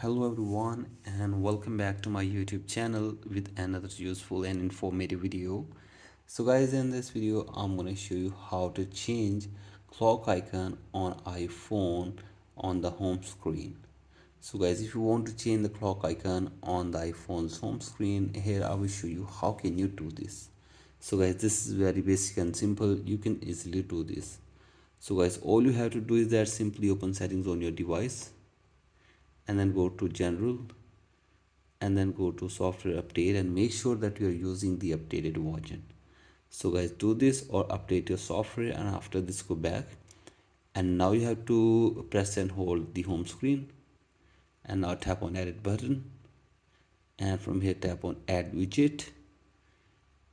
Hello everyone and welcome back to my YouTube channel with another useful and informative video. So guys, in this video I'm going to show you how to change clock icon on iPhone on the home screen. So guys, if you want to change the clock icon on the iPhone's home screen, here I will show you how can you do this. So guys, this is very basic and simple. You can easily do this. So guys, all you have to do is that simply open settings on your device and then go to general and then go to software update and make sure that you are using the updated version. So guys, do this or update your software, and after this go back, and now you have to press and hold the home screen, and now tap on edit button, and from here tap on add widget,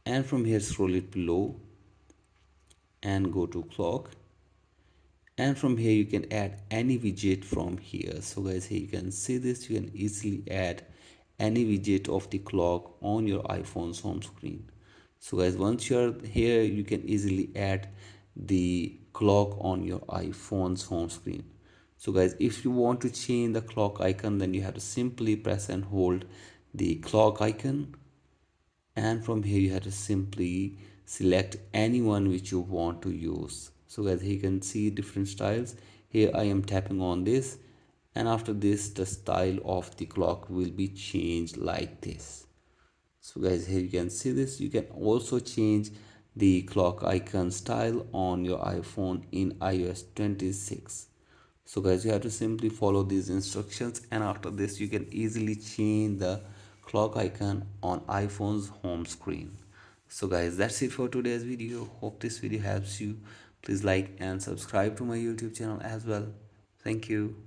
and from here scroll it below and go to clock, and from here you can add any widget from here. So guys, here you can see this, you can easily add any widget of the clock on your iPhone's home screen. So guys, once you're here, you can easily add the clock on your iPhone's home screen. So guys, if you want to change the clock icon, then you have to simply press and hold the clock icon, and from here you have to simply select anyone which you want to use. So guys, here you can see different styles. Here I am tapping on this, and after this the style of the clock will be changed like this. So guys, here you can see this. You can also change the clock icon style on your iPhone in iOS 26. So guys, you have to simply follow these instructions, and after this you can easily change the clock icon on iPhone's home screen. So guys, that's it for today's video. Hope this video helps you. Please like and subscribe to my YouTube channel as well. Thank you.